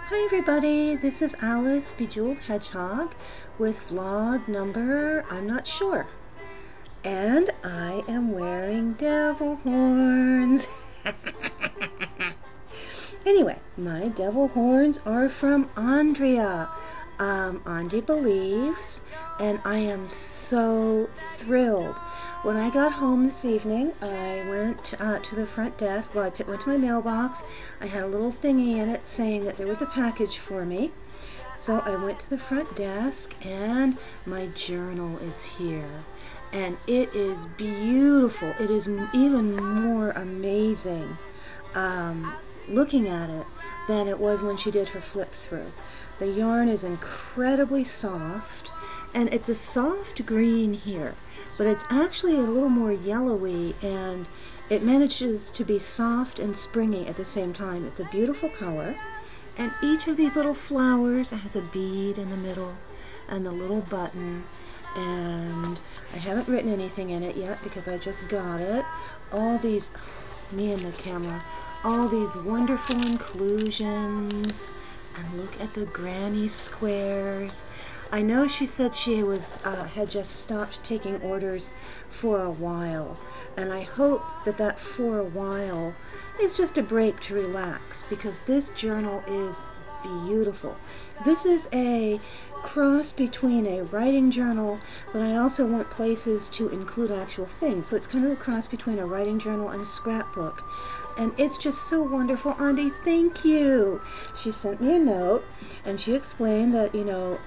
Hi everybody, this is Alice Bejeweled Hedgehog with vlog number, I'm not sure. And I am wearing devil horns. Anyway, my devil horns are from Andrea. Andrea believes, and I am so thrilled. When I got home this evening, I went to the front desk. Well, I went to my mailbox. I had a little thingy in it saying that there was a package for me. So I went to the front desk, and my journal is here. And it is beautiful. It is even more amazing looking at it than it was when she did her flip through. The yarn is incredibly soft, and it's a soft green here, but it's actually a little more yellowy, and it manages to be soft and springy at the same time. It's a beautiful color, and each of these little flowers has a bead in the middle and the little button, and I haven't written anything in it yet because I just got it. All these, me and the camera, all these wonderful inclusions, and look at the granny squares. I know she said she was had just stopped taking orders for a while, and I hope that for a while is just a break to relax, because this journal is beautiful. This is a cross between a writing journal, but I also want places to include actual things. So it's kind of a cross between a writing journal and a scrapbook. And it's just so wonderful. Andi, thank you. She sent me a note, and she explained that, you know,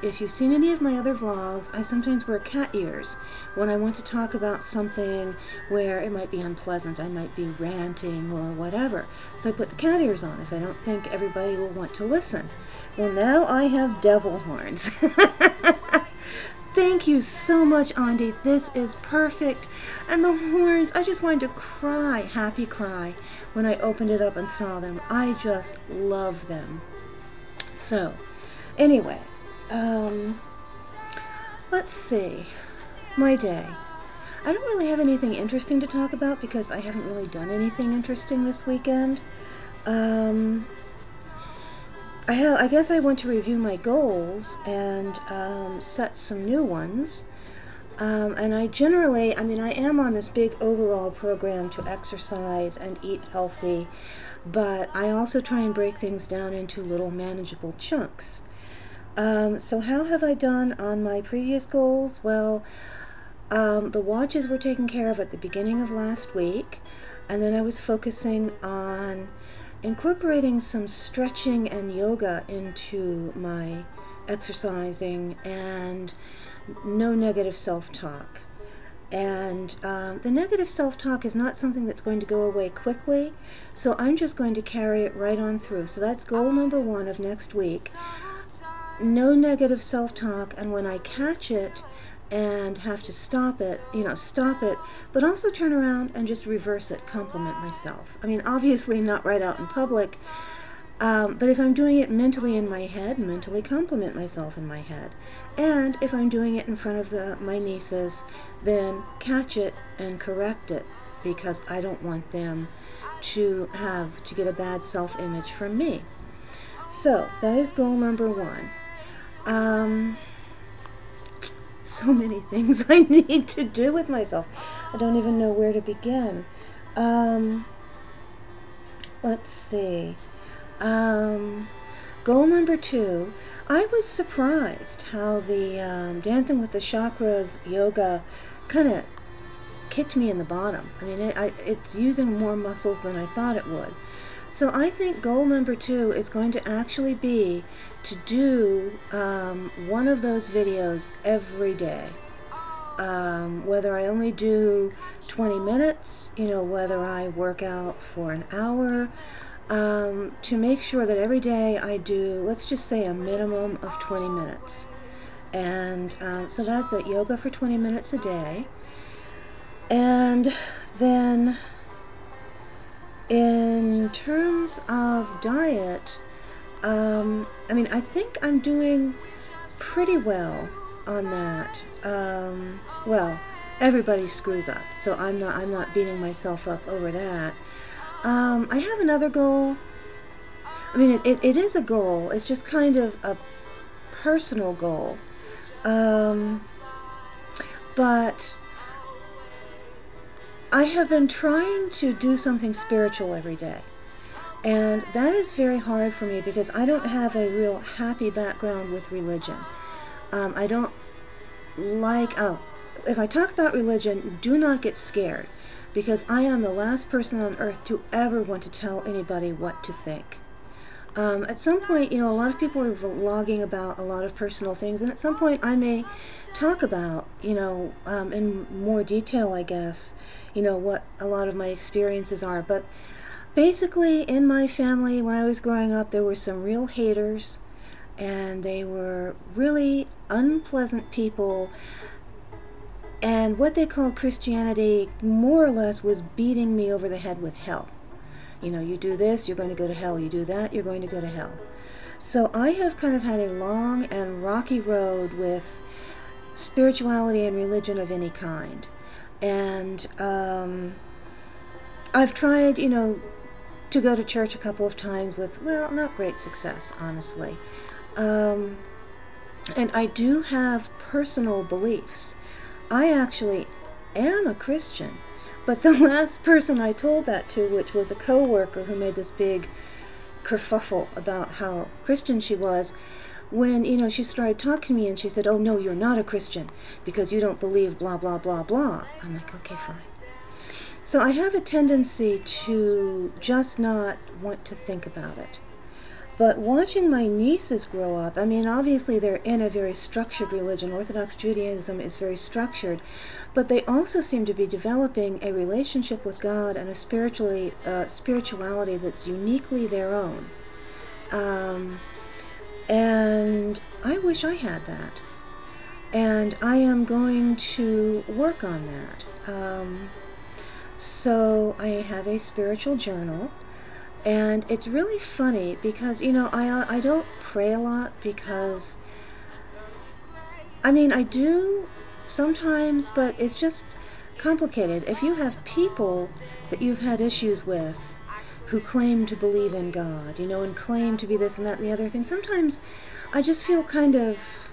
if you've seen any of my other vlogs, I sometimes wear cat ears when I want to talk about something where it might be unpleasant. I might be ranting or whatever. So I put the cat ears on if I don't think everybody will want to listen. Well, now I have devil horns. Thank you so much, Andi. This is perfect. And the horns, I just wanted to cry, happy cry, when I opened it up and saw them. I just love them. So, anyway, let's see. My day. I don't really have anything interesting to talk about because I haven't really done anything interesting this weekend. I guess I want to review my goals and set some new ones. And I am on this big overall program to exercise and eat healthy, but I also try and break things down into little manageable chunks. So how have I done on my previous goals? Well, the watches were taken care of at the beginning of last week, and then I was focusing on incorporating some stretching and yoga into my exercising, and no negative self-talk. And the negative self-talk is not something that's going to go away quickly, so I'm just going to carry it right on through. So that's goal number 1 of next week. No negative self-talk, and when I catch it and have to stop it, but also turn around and just reverse it, compliment myself. I mean, obviously not right out in public, but if I'm doing it mentally in my head, mentally compliment myself in my head. And if I'm doing it in front of my nieces, then catch it and correct it, because I don't want them to get a bad self-image from me. So that is goal number 1. So many things I need to do with myself. I don't even know where to begin. Let's see. Goal number 2. I was surprised how the Dancing with the Chakras yoga kind of kicked me in the bottom. I mean, it's using more muscles than I thought it would. So I think goal number 2 is going to actually be to do one of those videos every day. Whether I only do 20 minutes, whether I work out for an hour, to make sure that every day I do, let's just say, a minimum of 20 minutes. And so that's it, yoga for 20 minutes a day. And then in terms of diet, I think I'm doing pretty well on that. Well, everybody screws up, so I'm not beating myself up over that. I have another goal. I mean, it is a goal. It's just kind of a personal goal. But I have been trying to do something spiritual every day. And that is very hard for me because I don't have a real happy background with religion. I don't like, if I talk about religion, do not get scared, because I am the last person on earth to ever want to tell anybody what to think. At some point, a lot of people are vlogging about a lot of personal things, and at some point I may talk about, in more detail, I guess, what a lot of my experiences are. But basically, in my family, when I was growing up, there were some real haters, and they were really unpleasant people. And what they called Christianity, more or less, was beating me over the head with hell. You do this, you're going to go to hell. You do that, you're going to go to hell. So I have kind of had a long and rocky road with spirituality and religion of any kind. And I've tried, to go to church a couple of times with, well, not great success, honestly. And I do have personal beliefs. I actually am a Christian, but the last person I told that to, which was a coworker who made this big kerfuffle about how Christian she was, when, she started talking to me and she said, "Oh, no, you're not a Christian because you don't believe blah, blah, blah, blah." I'm like, okay, fine. So I have a tendency to just not want to think about it. But watching my nieces grow up, I mean, obviously they're in a very structured religion. Orthodox Judaism is very structured, but they also seem to be developing a relationship with God and a spirituality that's uniquely their own. And I wish I had that. And I am going to work on that. So I have a spiritual journal. And it's really funny because, I don't pray a lot because, I mean, I do sometimes, but it's just complicated. If you have people that you've had issues with who claim to believe in God, and claim to be this and that and the other thing, sometimes I just feel kind of,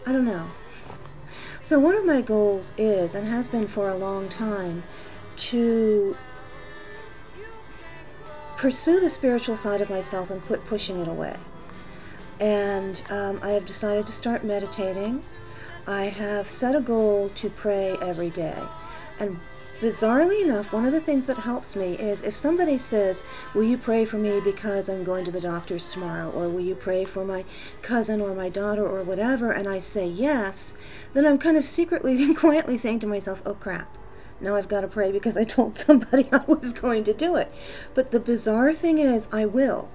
I don't know. So one of my goals is, and has been for a long time, to pursue the spiritual side of myself and quit pushing it away. And I have decided to start meditating. I have set a goal to pray every day. And bizarrely enough, one of the things that helps me is if somebody says, "Will you pray for me because I'm going to the doctor's tomorrow?" Or "Will you pray for my cousin or my daughter or whatever?" And I say yes, then I'm kind of secretly and quietly saying to myself, "Oh crap. Now I've got to pray because I told somebody I was going to do it." But the bizarre thing is, I will.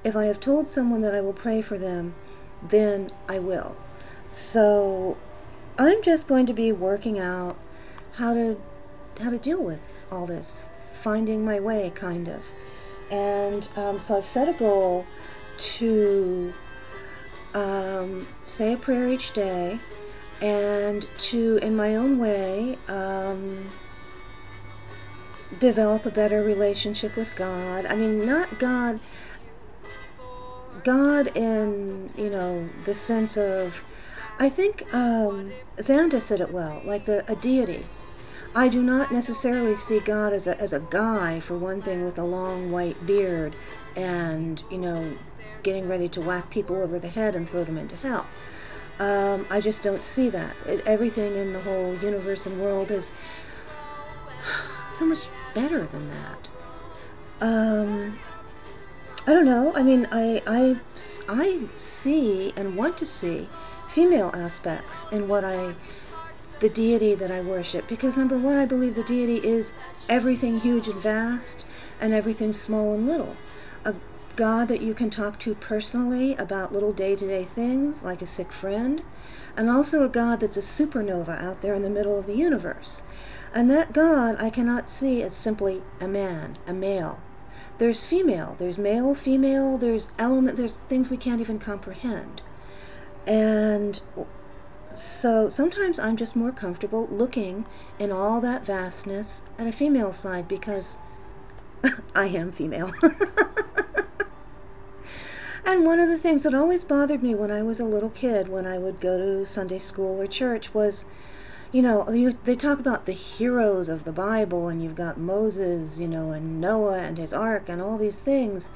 If I have told someone that I will pray for them, then I will. So I'm just going to be working out how to deal with all this, finding my way, kind of. And so I've set a goal to say a prayer each day, and to, in my own way, develop a better relationship with God. I mean, not God in, the sense of, I think Xanda said it well, like a deity. I do not necessarily see God as a guy, for one thing, with a long white beard and, getting ready to whack people over the head and throw them into hell. I just don't see that. Everything in the whole universe and world is so much better than that. I don't know. I mean, I see and want to see female aspects in the deity that I worship, because number one, I believe the deity is everything huge and vast and everything small and little. A God that you can talk to personally about little day-to-day things, like a sick friend, and also a God that's a supernova out there in the middle of the universe. And that God I cannot see as simply a man, a male. There's female, there's male, female, there's things we can't even comprehend. And so sometimes I'm just more comfortable looking in all that vastness at a female side because I am female. And one of the things that always bothered me when I was a little kid, when I would go to Sunday school or church, was, they talk about the heroes of the Bible, and you've got Moses, and Noah and his ark and all these things.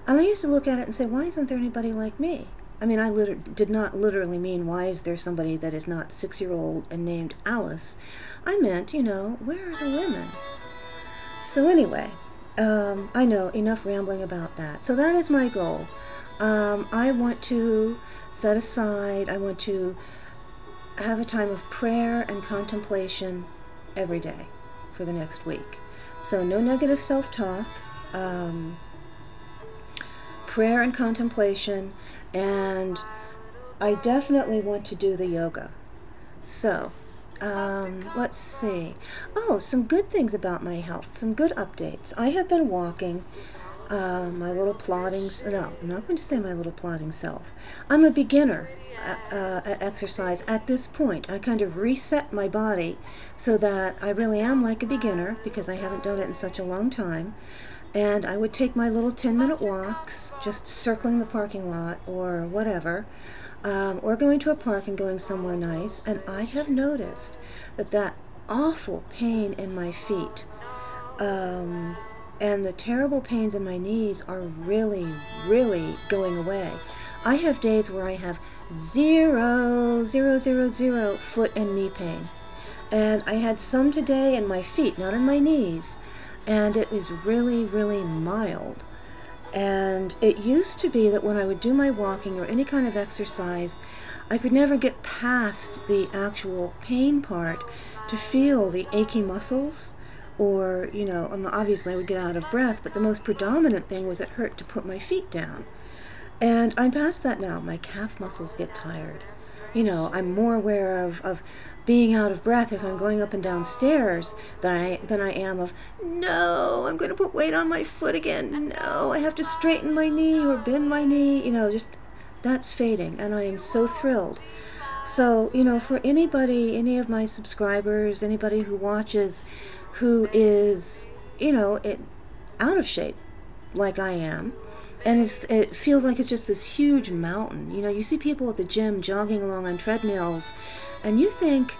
And I used to look at it and say, why isn't there anybody like me? I mean, I did not literally mean, why is there somebody that is not 6-year-old and named Alice? I meant, where are the women? So anyway, I know, enough rambling about that. So that is my goal. I want to set aside, I want to have a time of prayer and contemplation every day for the next week. So no negative self-talk, prayer and contemplation, and I definitely want to do the yoga. So, let's see. Oh, some good things about my health, some good updates. I have been walking, my little plodding, no, I'm not going to say my little plodding self. I'm a beginner at exercise at this point. I kind of reset my body so that I really am like a beginner, because I haven't done it in such a long time. And I would take my little 10-minute walks, just circling the parking lot or whatever, or going to a park and going somewhere nice. And I have noticed that awful pain in my feet and the terrible pains in my knees are really, really going away. I have days where I have 0, 0, 0, 0 foot and knee pain. And I had some today in my feet, not in my knees. And it is really, really mild. And it used to be that when I would do my walking or any kind of exercise, I could never get past the actual pain part to feel the achy muscles, or, obviously I would get out of breath, but the most predominant thing was it hurt to put my feet down. And I'm past that now. My calf muscles get tired. I'm more aware of being out of breath if I'm going up and down stairs than I am of, no, I'm going to put weight on my foot again. No, I have to straighten my knee or bend my knee. Just that's fading, and I am so thrilled. So, for anybody, any of my subscribers, anybody who watches who is, out of shape like I am, and it feels like it's just this huge mountain. You see people at the gym jogging along on treadmills, and you think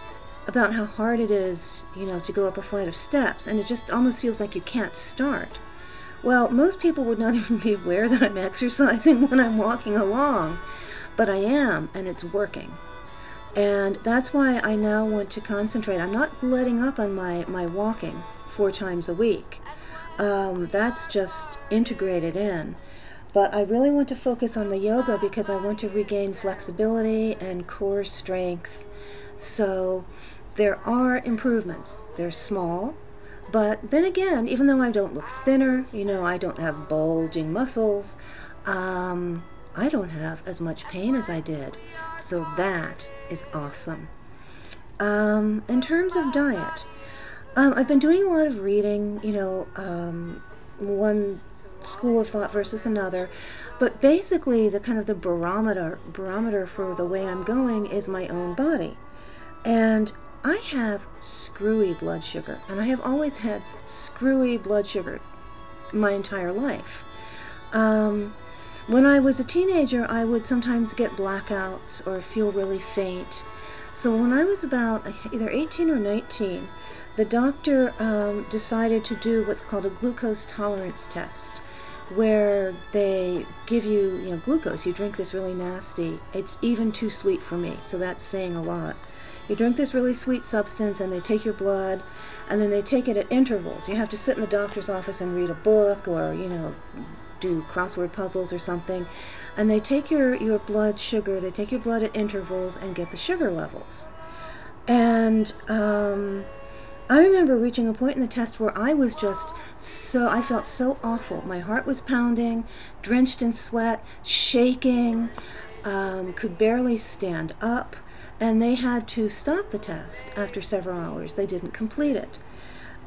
about how hard it is, to go up a flight of steps, and it just almost feels like you can't start. Well, most people would not even be aware that I'm exercising when I'm walking along, but I am, and it's working. And that's why I now want to concentrate. I'm not letting up on my walking 4 times a week. That's just integrated in. But I really want to focus on the yoga because I want to regain flexibility and core strength. So there are improvements. They're small, but then again, even though I don't look thinner, I don't have bulging muscles, I don't have as much pain as I did. So that is awesome. In terms of diet, I've been doing a lot of reading, one school of thought versus another, but basically the kind of the barometer for the way I'm going is my own body. And I have screwy blood sugar, and I have always had screwy blood sugar my entire life. When I was a teenager, I would sometimes get blackouts or feel really faint. So when I was about either 18 or 19, the doctor decided to do what's called a glucose tolerance test, where they give you, glucose. You drink this really nasty, it's even too sweet for me, so that's saying a lot. You drink this really sweet substance, and they take your blood, and then they take it at intervals. You have to sit in the doctor's office and read a book, or, do crossword puzzles or something, and they take your blood sugar, they take your blood at intervals and get the sugar levels. And I remember reaching a point in the test where I was just I felt so awful. My heart was pounding, drenched in sweat, shaking, could barely stand up, and they had to stop the test after several hours. They didn't complete it.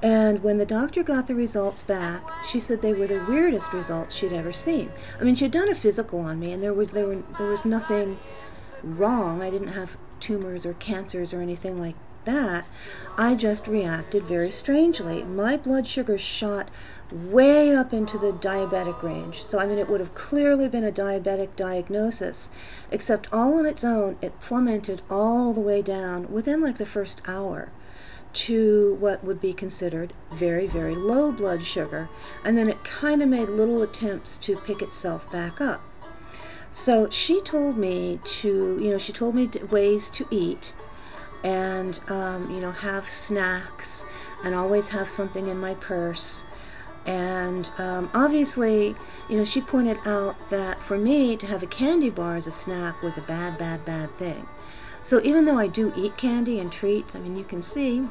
And when the doctor got the results back, she said they were the weirdest results she'd ever seen. I mean, she'd done a physical on me, and there was nothing wrong. I didn't have tumors or cancers or anything like that, I just reacted very strangely. My blood sugar shot way up into the diabetic range. So, I mean, it would have clearly been a diabetic diagnosis, except all on its own, it plummeted all the way down within like the first hour to what would be considered very, very low blood sugar. And then it kind of made little attempts to pick itself back up. So she told me she told me ways to eat and, have snacks and always have something in my purse. And obviously, she pointed out that for me to have a candy bar as a snack was a bad, bad, bad thing. So even though I do eat candy and treats, I mean, you can see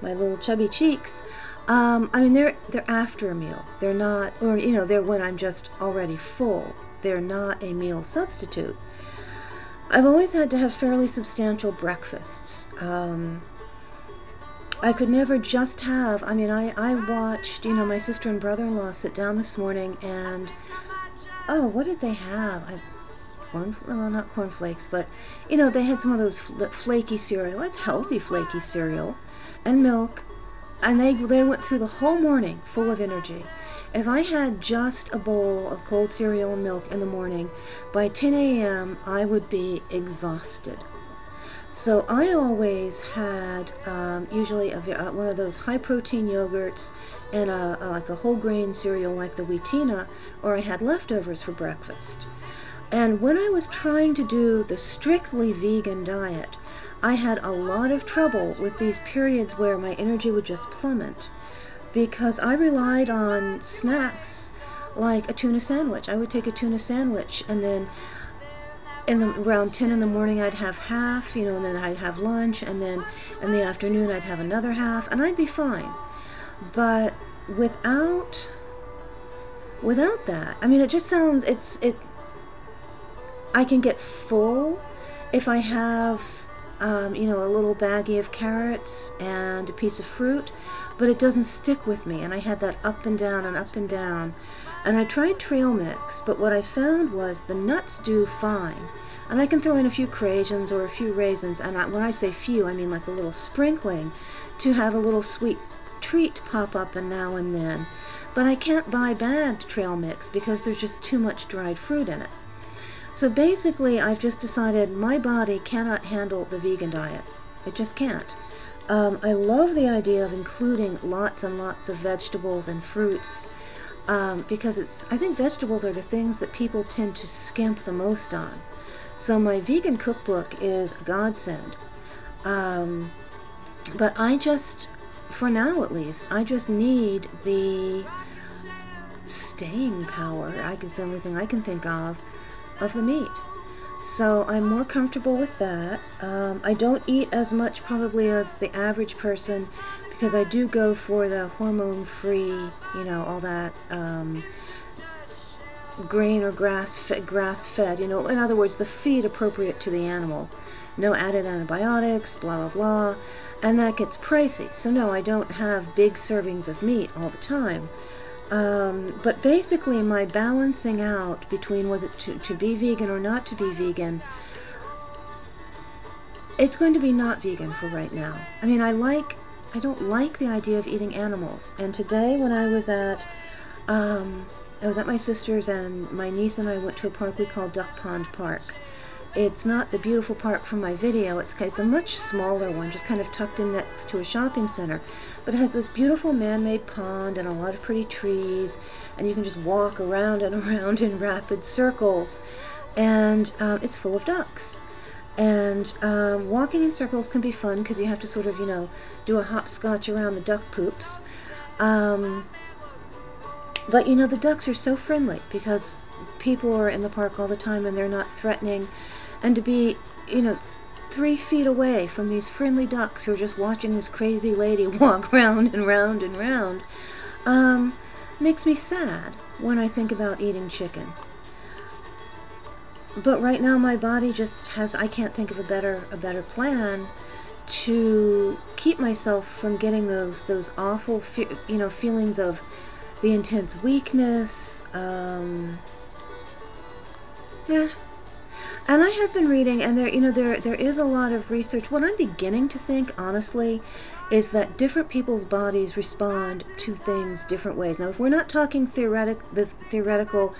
my little chubby cheeks. I mean, they're after a meal. They're not, or they're when I'm just already full. They're not a meal substitute. I've always had to have fairly substantial breakfasts. I could never just have, I watched, my sister and brother-in-law sit down this morning and, what did they have? Not cornflakes, but, they had some of those flaky cereal. It's healthy flaky cereal and milk, and they went through the whole morning full of energy. If I had just a bowl of cold cereal and milk in the morning, by 10 a.m. I would be exhausted. So I always had usually one of those high-protein yogurts and like a whole grain cereal like the Wheatina, or I had leftovers for breakfast. And when I was trying to do the strictly vegan diet, I had a lot of trouble with these periods where my energy would just plummet, because I relied on snacks like a tuna sandwich. I would take a tuna sandwich, and then around 10 in the morning I'd have half, and then I'd have lunch, and then in the afternoon I'd have another half, and I'd be fine. But without that, it just sounds, I can get full if I have, a little baggie of carrots and a piece of fruit, but it doesn't stick with me, and I had that up and down and up and down. And I tried trail mix, but what I found was the nuts do fine. And I can throw in a few craisins or a few raisins, and when I say few, I mean like a little sprinkling to have a little sweet treat pop up and now and then. But I can't buy bagged trail mix because there's just too much dried fruit in it. So basically, I've just decided my body cannot handle the vegan diet. It just can't. I love the idea of including lots and lots of vegetables and fruits, because I think vegetables are the things that people tend to skimp the most on. So my vegan cookbook is a godsend. But for now at least, I just need the staying power, it's the only thing I can think of the meat. So I'm more comfortable with that. I don't eat as much probably as the average person, because I do go for the hormone-free, all that grain or grass-fed, in other words, the feed appropriate to the animal. No added antibiotics, blah, blah, blah, and that gets pricey. So no, I don't have big servings of meat all the time. But basically my balancing out between was it to be vegan or not to be vegan, it's going to be not vegan for right now. I don't like the idea of eating animals. And today when I was at my sister's, and my niece and I went to a park we call Duck Pond Park. It's not the beautiful park from my video. It's a much smaller one, just kind of tucked in next to a shopping center. But it has this beautiful man-made pond and a lot of pretty trees, and you can just walk around and around in rapid circles. And it's full of ducks. And walking in circles can be fun because you have to sort of, do a hopscotch around the duck poops. But, the ducks are so friendly because people are in the park all the time and they're not threatening. And to be, 3 feet away from these friendly ducks who are just watching this crazy lady walk round and round and round, makes me sad when I think about eating chicken. But right now my body just I can't think of a better plan to keep myself from getting those awful, feelings of the intense weakness. And I have been reading, and there is a lot of research. What I'm beginning to think, honestly, is that different people's bodies respond to things different ways. Now, if we're not talking theoretical,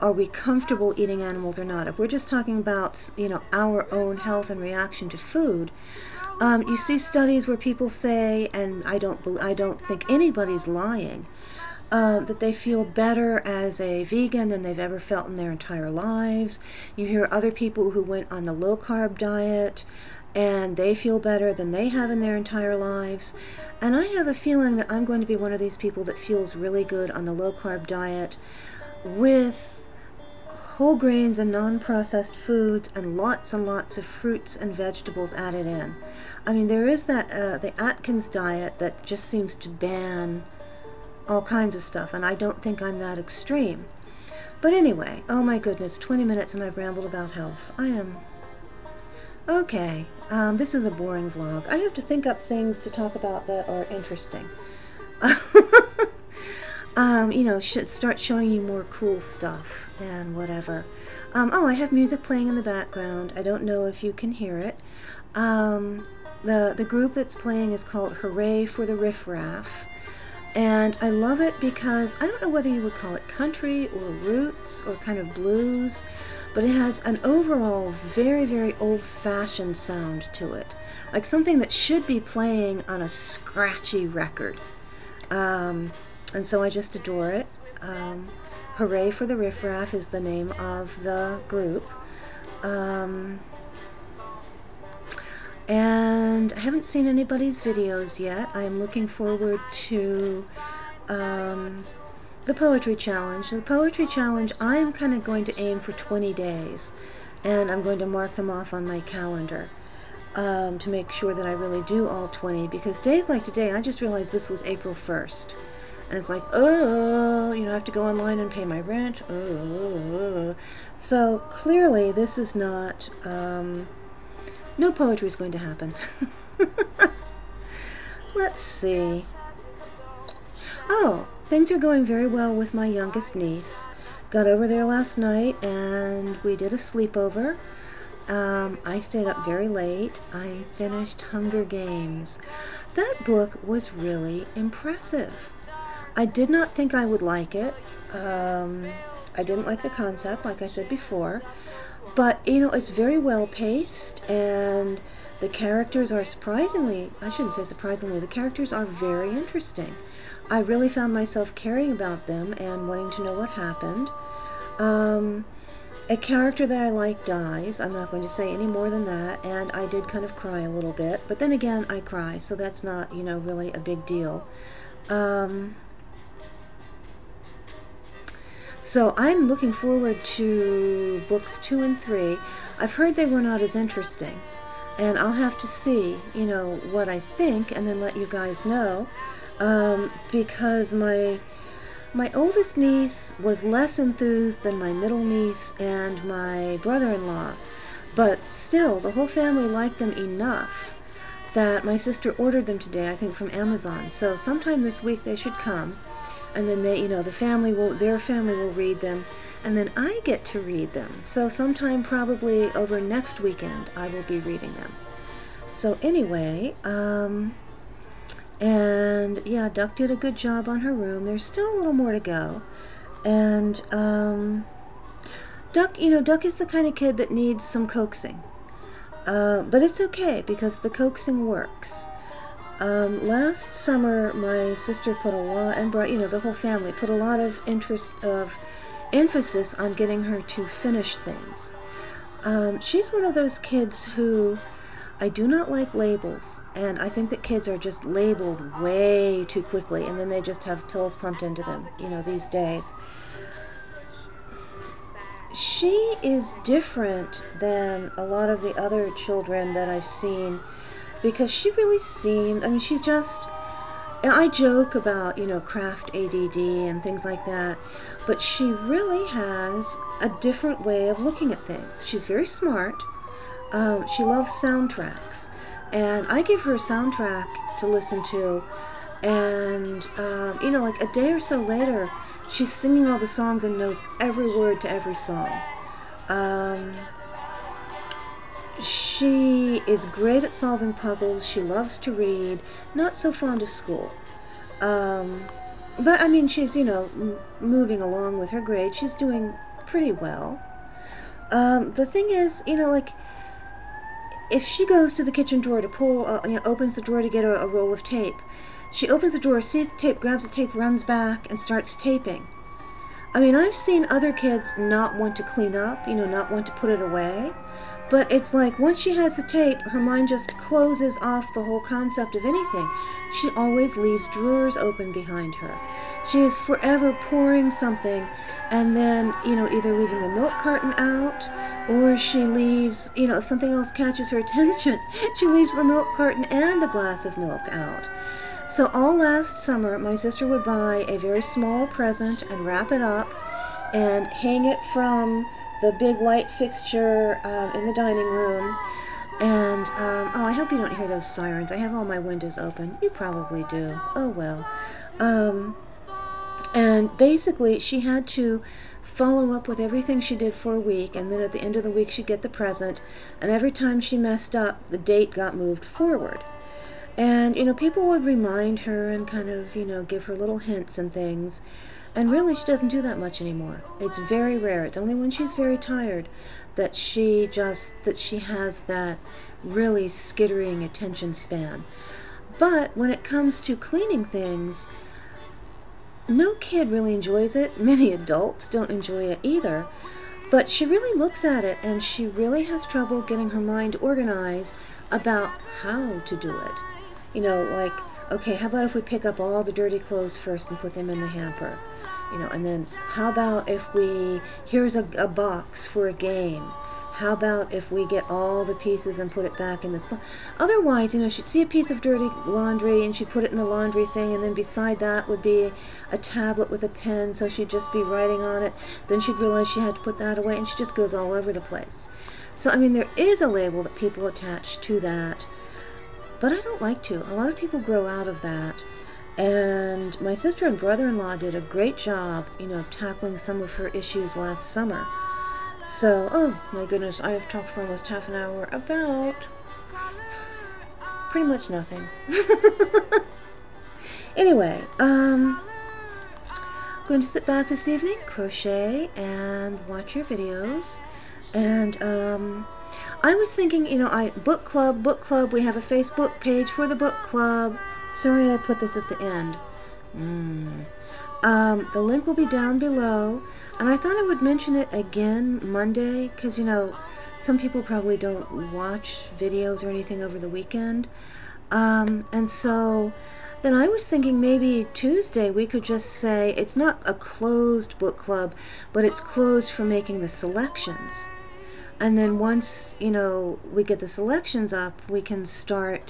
are we comfortable eating animals or not? If we're just talking about, our own health and reaction to food, you see studies where people say, and I don't think anybody's lying, that they feel better as a vegan than they've ever felt in their entire lives. You hear other people who went on the low-carb diet, and they feel better than they have in their entire lives. And I have a feeling that I'm going to be one of these people that feels really good on the low-carb diet with whole grains and non-processed foods and lots of fruits and vegetables added in. I mean, there is that the Atkins diet that just seems to ban all kinds of stuff, and I don't think I'm that extreme. But anyway, oh my goodness, 20 minutes and I've rambled about health. I am... Okay, this is a boring vlog. I have to think up things to talk about that are interesting. Should start showing you more cool stuff and whatever. I have music playing in the background. I don't know if you can hear it. The group that's playing is called Hooray for the Riff Raff. And I love it because I don't know whether you would call it country or roots or kind of blues, but it has an overall very, very old-fashioned sound to it. Like something that should be playing on a scratchy record. And so I just adore it. Hooray for the Riff Raff is the name of the group. And I haven't seen anybody's videos yet. I'm looking forward to the Poetry Challenge. The Poetry Challenge, I'm kind of going to aim for 20 days. And I'm going to mark them off on my calendar to make sure that I really do all 20. Because days like today, I just realized this was April 1st. And it's like, I have to go online and pay my rent. So clearly this is not... no poetry is going to happen. Let's see. Oh, things are going very well with my youngest niece. Got over there last night and we did a sleepover. I stayed up very late. I finished Hunger Games. That book was really impressive. I did not think I would like it. I didn't like the concept, like I said before. But, it's very well paced, and the characters are surprisingly, I shouldn't say surprisingly, the characters are very interesting. I really found myself caring about them and wanting to know what happened. A character that I like dies. I'm not going to say any more than that, and I did kind of cry a little bit. But then again, I cry, so that's not, really a big deal. So I'm looking forward to books 2 and 3. I've heard they were not as interesting, and I'll have to see, what I think, and then let you guys know, because my oldest niece was less enthused than my middle niece and my brother-in-law, but still, the whole family liked them enough that my sister ordered them today, I think from Amazon. So sometime this week they should come. And then they, their family will read them, and then I get to read them. So sometime probably over next weekend, I will be reading them. So anyway, and yeah, Duck did a good job on her room. There's still a little more to go. And Duck, Duck is the kind of kid that needs some coaxing. But it's okay because the coaxing works. Last summer, my sister put a lot, and the whole family put a lot of emphasis on getting her to finish things. She's one of those kids who I do not like labels, and I think that kids are just labeled way too quickly, and then they just have pills pumped into them, these days. She is different than a lot of the other children that I've seen, because she really seemed, she's just, I joke about, craft ADD and things like that, but she really has a different way of looking at things. She's very smart. She loves soundtracks, and I give her a soundtrack to listen to, and, like a day or so later, she's singing all the songs and knows every word to every song. She is great at solving puzzles. She loves to read. Not so fond of school. But I mean, she's, moving along with her grades. She's doing pretty well. The thing is, like, if she goes to the kitchen drawer to pull, opens the drawer to get a roll of tape, she opens the drawer, sees the tape, grabs the tape, runs back, and starts taping. I mean, I've seen other kids not want to clean up, not want to put it away. But it's like once she has the tape, her mind just closes off the whole concept of anything. She always leaves drawers open behind her. She is forever pouring something and then, either leaving the milk carton out, or she leaves, if something else catches her attention, she leaves the milk carton and the glass of milk out. So all last summer, my sister would buy a very small present and wrap it up and hang it from the big light fixture in the dining room. And, I hope you don't hear those sirens. I have all my windows open. You probably do. Oh, well. And basically, she had to follow up with everything she did for a week, and then at the end of the week, she'd get the present. And every time she messed up, the date got moved forward. And, people would remind her and kind of, give her little hints and things. And really, she doesn't do that much anymore. It's very rare. It's only when she's very tired that she has that really skittering attention span. But when it comes to cleaning things, no kid really enjoys it. Many adults don't enjoy it either. But she really looks at it, and she really has trouble getting her mind organized about how to do it. Like, okay, how about if we pick up all the dirty clothes first and put them in the hamper? And then how about if here's a box for a game. How about if we get all the pieces and put it back in this box? Otherwise, she'd see a piece of dirty laundry and she'd put it in the laundry thing, and then beside that would be a tablet with a pen, so she'd just be writing on it. Then she'd realize she had to put that away, and she just goes all over the place. So, I mean, there is a label that people attach to that, but I don't like to. A lot of people grow out of that. And my sister and brother-in-law did a great job, tackling some of her issues last summer. So, oh my goodness, I have talked for almost half an hour about pretty much nothing. Anyway, going to sit back this evening, crochet, and watch your videos. And I was thinking, book club, we have a Facebook page for the book club. Sorry I put this at the end. The link will be down below, and I thought I would mention it again Monday, because, some people probably don't watch videos or anything over the weekend. And so then I was thinking maybe Tuesday we could just say it's not a closed book club, but it's closed for making the selections. And then once, we get the selections up, we can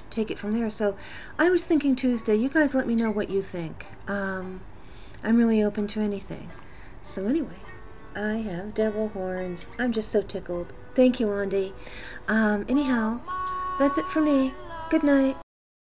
take it from there. So I was thinking Tuesday. You guys let me know what you think. I'm really open to anything. So anyway, I have devil horns. I'm just so tickled. Thank you, Andy. Anyhow, that's it for me. Good night.